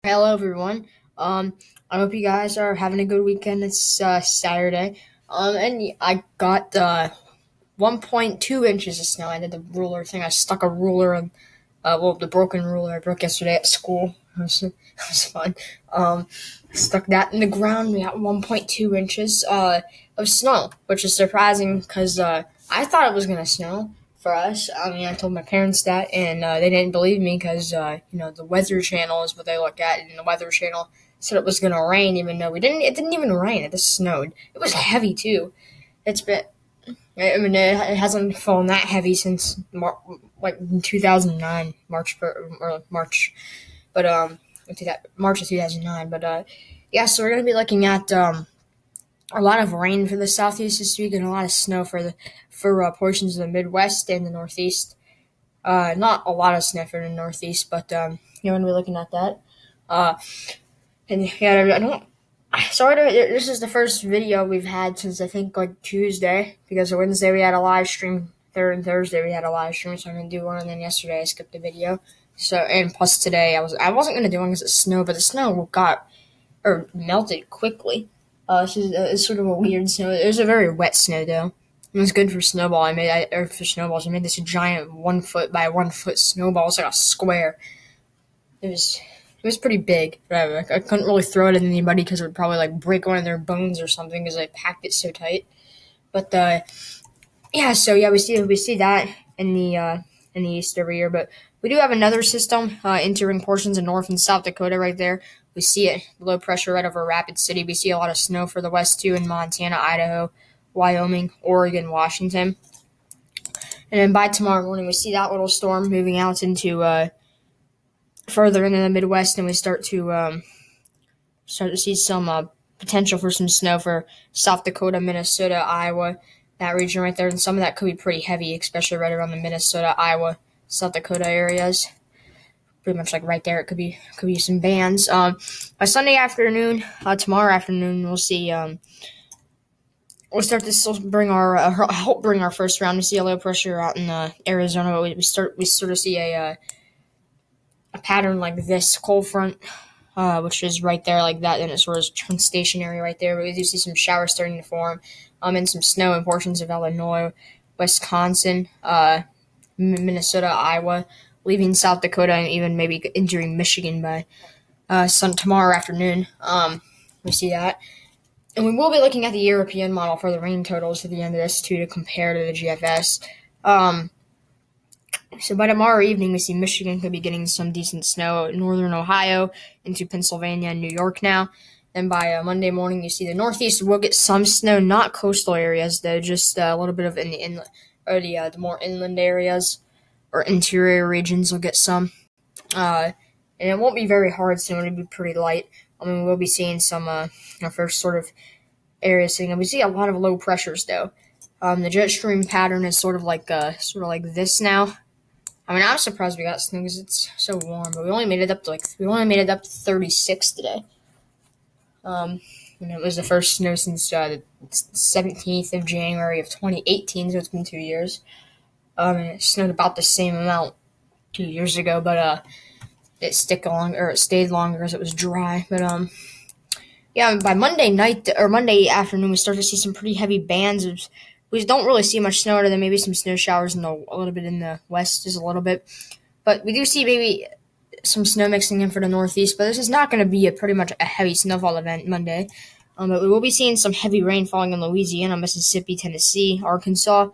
Hello, everyone. I hope you guys are having a good weekend. It's Saturday. And I got 1.2 inches of snow. I did the ruler thing. I stuck a ruler in, the broken ruler I broke yesterday at school. It was fun. Stuck that in the ground. We got 1.2 inches of snow, which is surprising because I thought it was gonna snow for us. I told my parents that, and they didn't believe me because the Weather Channel is what they look at, and the Weather Channel said it was gonna rain, even though we didn't. It didn't even rain. It just snowed. It was heavy too. It's been. It hasn't fallen that heavy since like 2009, March, but March of 2009. But yeah, so we're gonna be looking at a lot of rain for the southeast this week and a lot of snow for portions of the Midwest and the Northeast. Not a lot of snow for the Northeast, but you're gonna be looking at that. Uh, and yeah, I don't. This is the first video we've had since I think like Tuesday, because Wednesday we had a live stream, Thursday we had a live stream, so I'm gonna do one, and then yesterday I skipped the video. So, and plus today I wasn't gonna do one because it's snow, but the snow got or melted quickly. It's sort of a weird snow. It was a very wet snow though. It was good for snowball. For snowballs. I made this giant 1 foot by 1 foot snowball. It's like a square. It was pretty big. But I couldn't really throw it at anybody because it would probably like break one of their bones or something because I packed it so tight. But yeah, so yeah, we see that in the east every year. But we do have another system entering portions of North and South Dakota right there. We see it, low pressure right over Rapid City. We see a lot of snow for the west too in Montana, Idaho, Wyoming, Oregon, Washington. And then by tomorrow morning, we see that little storm moving out into further into the Midwest, and we start to see some potential for some snow for South Dakota, Minnesota, Iowa, that region right there. And some of that could be pretty heavy, especially right around the Minnesota, Iowa, South Dakota areas. Pretty much like right there, it could be some bands. By Sunday afternoon, tomorrow afternoon, we'll see. We'll start to still help bring our first round. We see a low pressure out in Arizona. We sort of see a pattern like this cold front, which is right there like that, and it sort of turns stationary right there. But we do see some showers starting to form, and some snow in portions of Illinois, Wisconsin, Minnesota, Iowa, leaving South Dakota, and even maybe entering Michigan by tomorrow afternoon. We see that. And we will be looking at the European model for the rain totals at the end of this, too, to compare to the GFS. So by tomorrow evening, we see Michigan could be getting some decent snow, northern Ohio into Pennsylvania and New York now. Then by Monday morning, you see the Northeast will get some snow, not coastal areas, though, just a little bit of in the inland, or the more inland areas or interior regions will get some. And it won't be very hard snow, it'll be pretty light. We'll be seeing some first sort of areas thing. And we see a lot of low pressures, though. The jet stream pattern is sort of like this now. I'm surprised we got snow because it's so warm, but we only made it up to 36 today. And it was the first snow since the 17th of January of 2018, so it's been 2 years. And it snowed about the same amount 2 years ago, but it stayed longer as it was dry. But yeah, by Monday night or Monday afternoon, we start to see some pretty heavy bands. We don't really see much snow other than maybe some snow showers a little bit in the west, just a little bit. But we do see maybe some snow mixing in for the Northeast, but this is not going to be pretty much a heavy snowfall event Monday. But we will be seeing some heavy rain falling in Louisiana, Mississippi, Tennessee, Arkansas.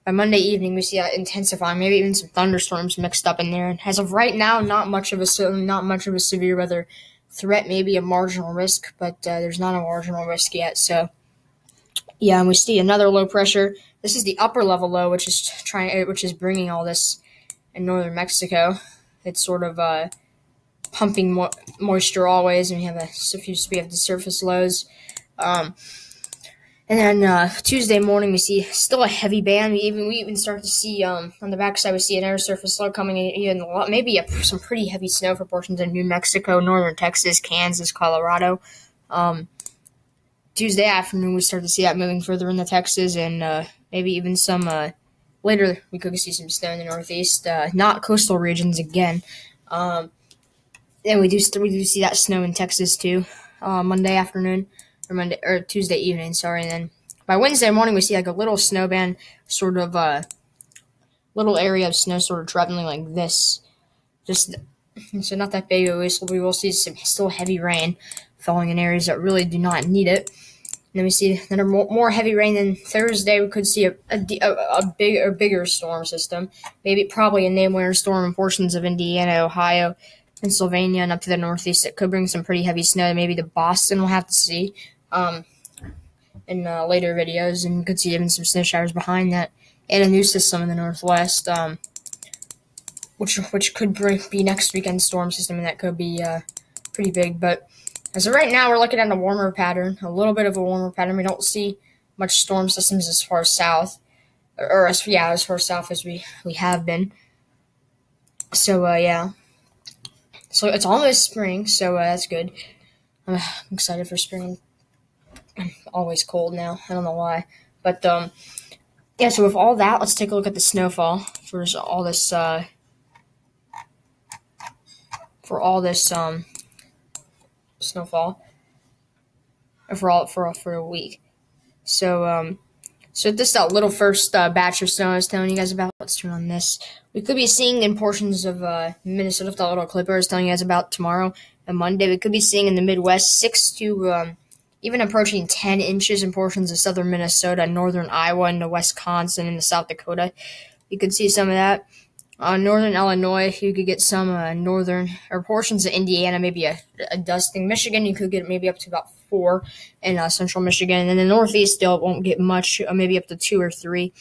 By Monday evening, we see that intensifying, maybe even some thunderstorms mixed up in there. And as of right now, not much of a severe weather threat, maybe a marginal risk, but there's not a marginal risk yet. So yeah, and we see another low pressure. This is the upper level low, which is bringing all this in northern Mexico. It's sort of pumping moisture always, and we have the surface lows. And then Tuesday morning, we see still a heavy band. We even start to see on the backside, we see an air surface low coming in, even maybe some pretty heavy snow for portions of New Mexico, northern Texas, Kansas, Colorado. Tuesday afternoon, we start to see that moving further into Texas, and maybe even some we could see some snow in the Northeast, not coastal regions again. And we do see that snow in Texas too, Monday afternoon or Tuesday evening. Sorry, and then by Wednesday morning we see like a little snow band, sort of little area of snow sort of traveling like this. Just so not that big. We will see some still heavy rain falling in areas that really do not need it. And then we see that more heavy rain. Then Thursday we could see a bigger storm system. Probably a named winter storm in portions of Indiana, Ohio, Pennsylvania, and up to the Northeast. It could bring some pretty heavy snow. Maybe to Boston, we'll have to see in later videos. And you could see even some snow showers behind that, and a new system in the Northwest, which could be next weekend's storm system, and that could be pretty big. But as of right now, we're looking at a warmer pattern, a little bit of a warmer pattern. We don't see much storm systems as far south, as far south as we have been. So yeah. So it's almost spring, so that's good. I'm excited for spring. I'm always cold now. I don't know why. But yeah, so with all that, let's take a look at the snowfall for all this snowfall for a week. So this little first batch of snow I was telling you guys about. Let's turn on this. We could be seeing in portions of Minnesota, that little clip I was telling you guys about tomorrow and Monday. We could be seeing in the Midwest 6 to even approaching 10 inches in portions of southern Minnesota, northern Iowa, into Wisconsin, and South Dakota. You could see some of that. Northern Illinois, you could get some northern or portions of Indiana, maybe a dusting. Michigan, you could get maybe up to about 4 in central Michigan. And in the Northeast, still won't get much, maybe up to 2 or 3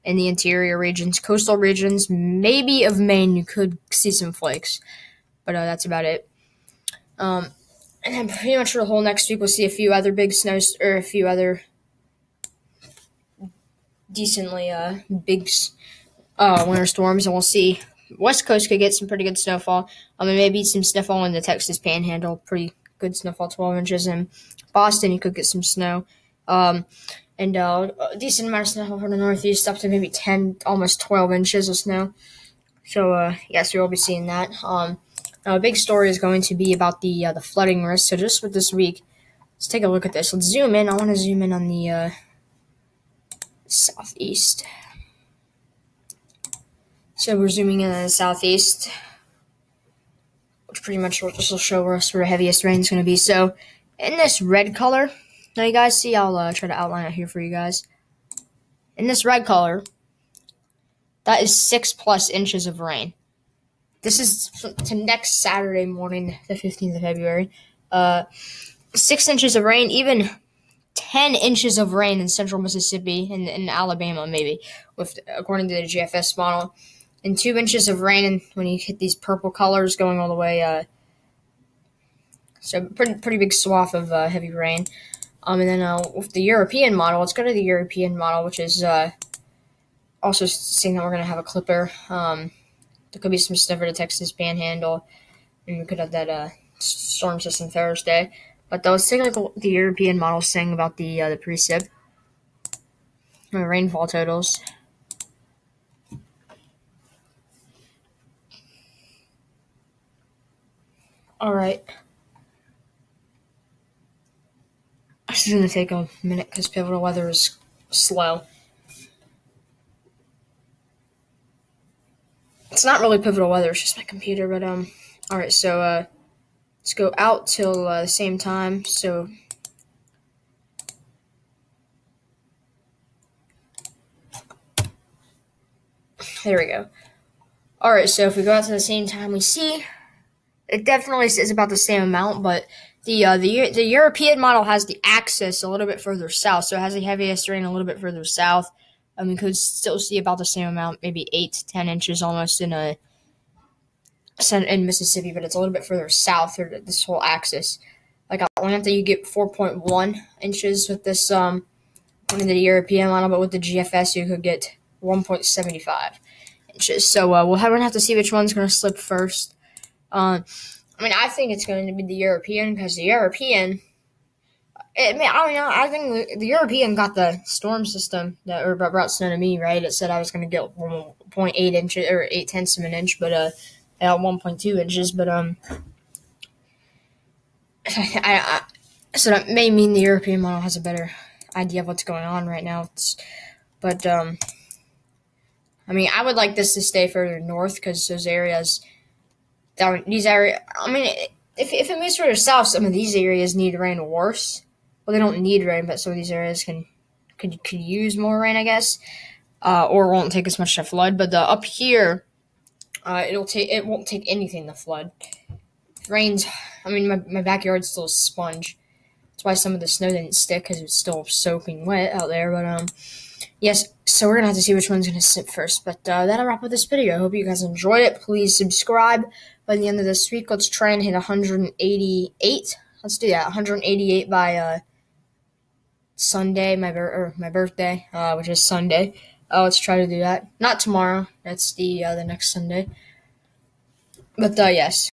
in the interior regions. Coastal regions, maybe of Maine, you could see some flakes. But that's about it. And then pretty much for the whole next week, we'll see a few other big snows, or a few other decently big winter storms, and we'll see West Coast could get some pretty good snowfall. And maybe some snowfall in the Texas Panhandle, pretty good snowfall, 12 inches. In Boston, you could get some snow, and a decent amount of snowfall from the Northeast, up to maybe 10, almost 12 inches of snow. So yes, we will be seeing that. Now, a big story is going to be about the flooding risk. So just with this week, let's take a look at this. Let's zoom in. I want to zoom in on the southeast. So we're zooming in on the southeast, which pretty much will show us where the heaviest rain is going to be. So in this red color, now you guys see, I'll try to outline it here for you guys. In this red color, that is 6+ inches of rain. This is to next Saturday morning, the 15th of February. 6 inches of rain, even 10 inches of rain in central Mississippi and in Alabama, maybe, according to the GFS model. And 2 inches of rain, and when you hit these purple colors going all the way, so pretty big swath of heavy rain. And then with the European model, let's go to the European model, which is also seeing that we're going to have a clipper. There could be some snow for the Texas Panhandle, and we could have that storm system Thursday. But let's take a look at the European model saying about the precip, rainfall totals. All right. This is going to take a minute because Pivotal Weather is slow. It's not really Pivotal Weather, it's just my computer, but all right, so let's go out till the same time. So there we go. All right, so if we go out to the same time, we see it definitely is about the same amount, but the European model has the axis a little bit further south, so it has the heaviest rain a little bit further south. We could still see about the same amount, maybe 8 to 10 inches almost in Mississippi, but it's a little bit further south or this whole axis. Like Atlanta, you get 4.1 inches with this in the European model, but with the GFS, you could get 1.75 inches. So we're going to have to see which one's going to slip first. I think it's going to be the European, because the European, I think the European got the storm system that brought snow to me, right? It said I was going to get 1.8 inches or 0.8 of an inch, but 1.2 inches. But so that may mean the European model has a better idea of what's going on right now. But I mean, I would like this to stay further north because those areas, these areas. I mean, if it moves further south, some of these areas need rain worse. Well, they don't need rain, but some of these areas could use more rain, I guess, or won't take as much to flood. But up here, it won't take anything to flood. If it rains. I mean, my backyard's still a sponge. That's why some of the snow didn't stick because it's still soaking wet out there. But yes, so we're gonna have to see which one's gonna sit first. But that'll wrap up this video. I hope you guys enjoyed it. Please subscribe. By the end of this week, let's try and hit 188. Let's do that. 188 by Sunday, my birthday, which is Sunday. Let's try to do that. Not tomorrow. That's the next Sunday. But yes.